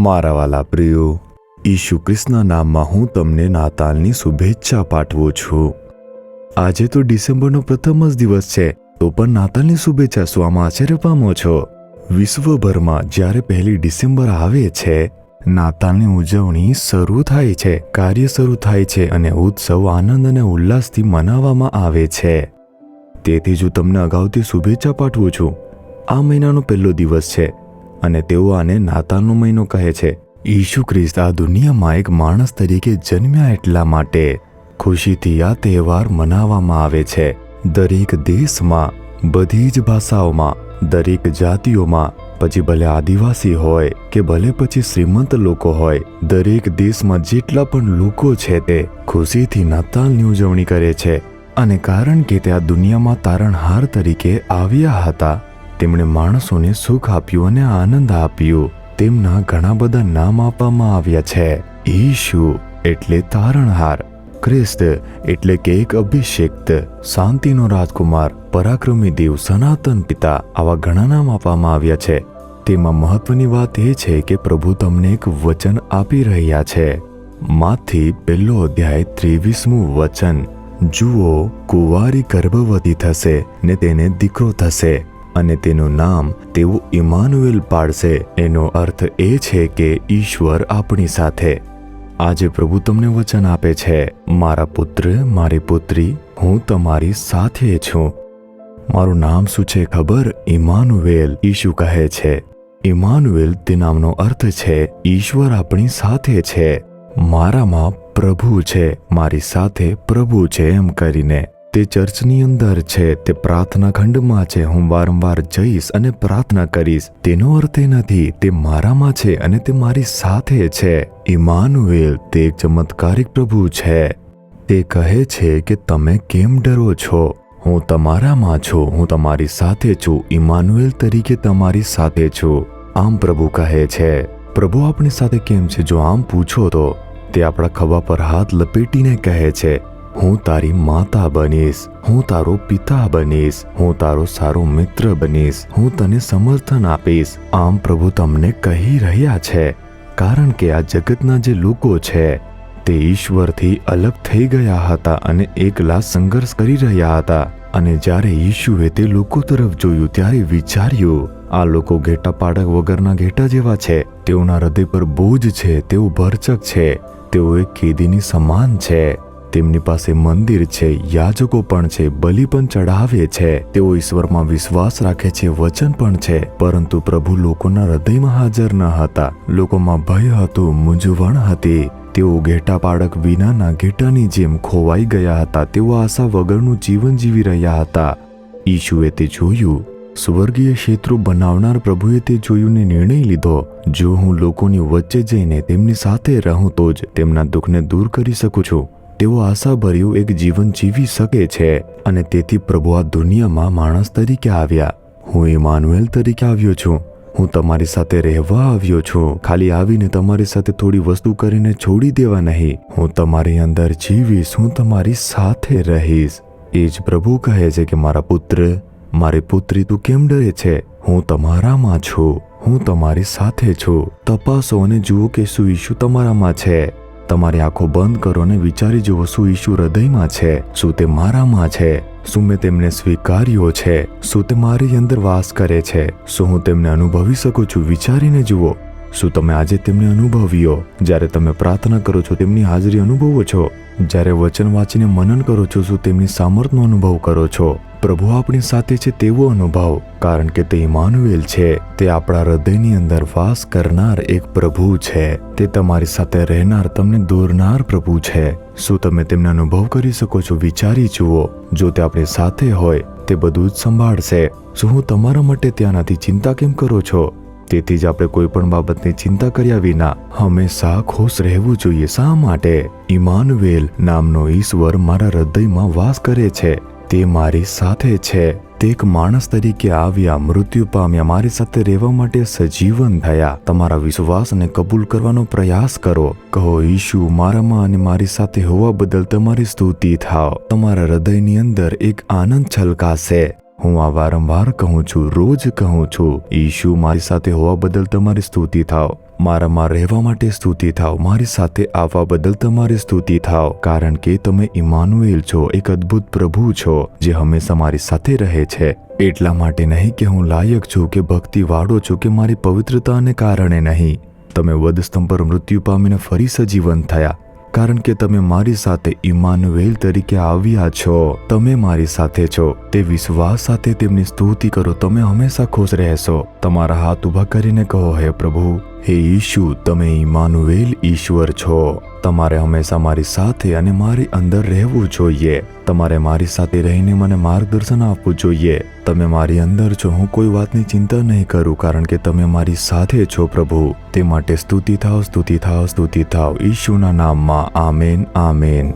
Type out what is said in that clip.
મારા વાલા પ્રિયો, ઈસુ ખ્રિસ્તના નામમાં હું તમને નાતાલની શુભેચ્છા પાઠવું છું. આજે તો ડિસેમ્બરનો પ્રથમ જ દિવસ છે, તો પણ નાતાલની શુભેચ્છા શું આમાં આશ્ચર્ય પામો છો? વિશ્વભરમાં જ્યારે 1 ડિસેમ્બર આવે છે, નાતાલની ઉજવણી શરૂ થાય છે, કાર્ય શરૂ થાય છે અને ઉત્સવ આનંદ અને ઉલ્લાસથી મનાવવામાં આવે છે. તેથી જ હું તમને અગાઉથી શુભેચ્છા પાઠવું છું. આ મહિનાનો પહેલો દિવસ છે અને તેઓ આને નાતાલનો મહિનો કહે છે. ઈસુ ખ્રિસ્ત આ દુનિયામાં એક માણસ તરીકે જન્મ્યા એટલા માટે ખુશીથી આ તહેવાર મનાવવામાં આવે છે. દરેક દેશમાં, બધી જ ભાષાઓમાં, દરેક જાતિઓમાં, પછી ભલે આદિવાસી હોય કે ભલે પછી શ્રીમંત લોકો હોય, દરેક દેશમાં જેટલા પણ લોકો છે તે ખુશીથી નાતાલની ઉજવણી કરે છે. અને કારણ કે તે આ દુનિયામાં તારણહાર તરીકે આવ્યા હતા, તેમણે માણસોને સુખ આપ્યું અને આનંદ આપ્યું. તેમના ઘણા બધા નામ આપવામાં આવ્યા છે. ઈસુ એટલે તારણહાર, ખ્રિસ્ત એટલે કે એક અભિષેક્ત, શાંતિનો રાજકુમાર, પરાક્રમી દેવ, સનાતન પિતા, આવા ઘણા નામ આપવામાં આવ્યા છે. તેમાં મહત્વની વાત એ છે કે પ્રભુ તમને એક વચન આપી રહ્યા છે. માથી 1 અધ્યાય 23મું વચન. જુઓ, કુંવારી ગર્ભવતી થશે ને તેને દીકરો થશે અને તેનું નામ તેઓ ઇમાનુએલ પાડશે. એનો અર્થ એ છે કે ઈશ્વર આપણી સાથે. આજે પ્રભુ તમને વચન આપે છે, મારા પુત્ર, મારી પુત્રી, હું તમારી સાથે છું. મારું નામ શું છે ખબર? ઇમાનુએલ. ઈસુ કહે છે ઇમાનુએલ તે નામનો અર્થ છે ઈશ્વર આપણી સાથે છે. મારામાં પ્રભુ છે, મારી સાથે પ્રભુ છે એમ કરીને. તે ચર્ચની અંદર છે, તે પ્રાર્થના ખંડમાં છે. હું વારંવાર જઈશ અને પ્રાર્થના કરીશ. તેનો અર્થ એ નથી તે મારામાં છે અને તે મારી સાથે છે. ઇમાનુએલ તે એક ચમત્કારિક પ્રભુ છે. તે કહે છે કે તમે કેમ ડરો છો? હું તમારામાં છું, હું તમારી સાથે છું, ઇમાનુએલ તરીકે તમારી સાથે છું. આમ પ્રભુ કહે છે. પ્રભુ આપણી સાથે કેમ છે? જો આમ પૂછો તો તે આપણા ખભા પર હાથ લપેટીને કહે છે, હું તારી માતા બનીશ, હું તારો પિતા બનીશ, હું તારો સારો મિત્ર બનીશ, હું તને સમર્થન આપીશ. આમ પ્રભુ તમને કહી રહ્યા છે. કારણ કે આ જગતના જે લોકો છે તે ઈશ્વરથી અલગ થઈ ગયા હતા અને એકલા સંઘર્ષ કરી રહ્યા હતા. અને જ્યારે ઈશુએ તે લોકો તરફ જોયું ત્યારે વિચાર્યું, આ લોકો ઘેટા પાડક વગરના ઘેટા જેવા છે. તેઓના હૃદય પર બોજ છે, તેઓ ભરચક છે, તેઓ એક કેદીની સમાન છે. તેમની પાસે મંદિર છે, યાજકો પણ છે, બલિ પણ ચઢાવે છે, તેઓ ઈશ્વરમાં વિશ્વાસ રાખે છે, વચન પણ છે. પરંતુ પ્રભુ લોકોના હૃદયમાં હાજર ન હતા. લોકોમાં ભય હતું, મૂંઝવણ હતી. તેઓ ઘેટા પાડક વિનાના ઘેટાની જેમ ખોવાઈ ગયા હતા. તેઓ આશા વગરનું જીવન જીવી રહ્યા હતા. ઈશુએ તે જોયું. સ્વર્ગીય ક્ષેત્રો બનાવનાર પ્રભુએ તે જોયુંને નિર્ણય લીધો, જો હું લોકોની વચ્ચે જઈને તેમની સાથે રહું તો જ તેમના દુઃખને દૂર કરી શકું છું. તેઓ આશાભર્યું એક જીવન જીવી શકે છે. અને તેથી પ્રભુ આ દુનિયામાં માણસ તરીકે આવ્યા. હું ઇમાનુએલ તરીકે આવ્યો છું. હું તમારી સાથે રહેવા આવ્યો છું. ખાલી આવીને તમારી સાથે થોડી વસ્તુ કરીને છોડી દેવા નહીં. હું તમારી અંદર જીવીશ, હું તમારી સાથે રહીશ. એ જ પ્રભુ કહે છે કે મારા પુત્ર, મારી પુત્રી, તું કેમ ડરે છે? હું તમારામાં છું, હું તમારી સાથે છું. તપાસો અને જુઓ કે શું ઈસુ તમારામાં છે. તમારી આંખો બંધ કરો અને વિચારી જુઓ, શું ઈસુ હૃદયમાં છે? શું તે મારામાં છે? શું મેં તેમને સ્વીકાર્યો છે? શું તે મારી અંદર વાસ કરે છે? શું હું તેમને અનુભવી શકું છું? વિચારીને જુઓ. શું તમે આજે તેમને અનુભવ્યો? જ્યારે તમે પ્રાર્થના કરો છો તેમની હાજરી અનુભવો છો? જ્યારે વચન વાંચીને મનન કરો છો, શું તેમની સામર્થનો અનુભવ કરો છો? પ્રભુ આપણી સાથે છે તેવો અનુભવ. કારણ કે તે ઇમાનુએલ છે. તે આપણા હૃદયની અંદર વાસ કરનાર એક પ્રભુ છે. તે તમારી સાથે રહેનાર, તમને દોરનાર પ્રભુ છે. શું તમે તેમને અનુભવ કરી શકો છો? વિચારી જુઓ. જો તે આપણી સાથે હોય, તે બધું જ સંભાળશે. શું હું તમારા માટે ત્યાં નથી? ચિંતા કેમ કરો છો? તેથી જ આપણે કોઈ પણ બાબતની ચિંતા કર્યા વિના હંમેશા ખુશ રહેવું જોઈએ. શા માટે? ઇમાનુએલ નામનો ઈશ્વર મારા હૃદયમાં વાસ કરે છે. તે મારી સાથે છે. તે એક માણસ તરીકે આવ્યા, મૃત્યુ પામ્યા, મારી સાથે રહેવા માટે સજીવન થયા. તમારા વિશ્વાસને કબૂલ કરવાનો પ્રયાસ કરો. કહો, ઈસુ મારામાં અને મારી સાથે હોવા બદલ તમારી સ્તુતિ થાવ. તમારા હૃદયની અંદર એક આનંદ છલકાશે. હું આ વારંવાર કહું છું, રોજ કહું છું. ઈશુ મારી સાથે હોવા બદલ તમારી સ્તુતિ થાવ. મારામાં રહેવા માટે સ્તુતિ થાવ. મારી સાથે આવવા બદલ તમારી સ્તુતિ થાવ. કારણ કે તમે ઇમાનુએલ છો, એક અદ્ભુત પ્રભુ છો જે હંમેશા મારી સાથે રહે છે. એટલા માટે નહીં કે હું લાયક છું કે ભક્તિવાળો છું કે મારી પવિત્રતાને કારણે નહીં. તમે વધસ્તંભ પર મૃત્યુ પામીને ફરી સજીવન થયા કારણ કે તમે મારી સાથે ઇમાનુએલ તરીકે આવ્યા છો. તમે મારી સાથે છો. તે વિશ્વાસ સાથે તેમની સ્તુતિ કરો. તમે હંમેશા ખુશ રહેશો. તમારા હાથ ઊભા કરીને કહો, હે પ્રભુ, હે ઈશુ, તમે ઇમાનુએલ ઈશ્વર છો. તમારે હંમેશા મારી સાથે અને મારી અંદર રહેવું જોઈએ. તમારે મારી સાથે રહીને મને માર્ગદર્શન આપવું જોઈએ. તમે મારી અંદર છો. હું કોઈ વાતની ચિંતા નહીં કરું કારણ કે તમે મારી સાથે છો પ્રભુ. તે માટે સ્તુતિ થાવ, સ્તુતિ થાવ, સ્તુતિ થાવ. ઈશુના નામમાં આમેન, આમેન.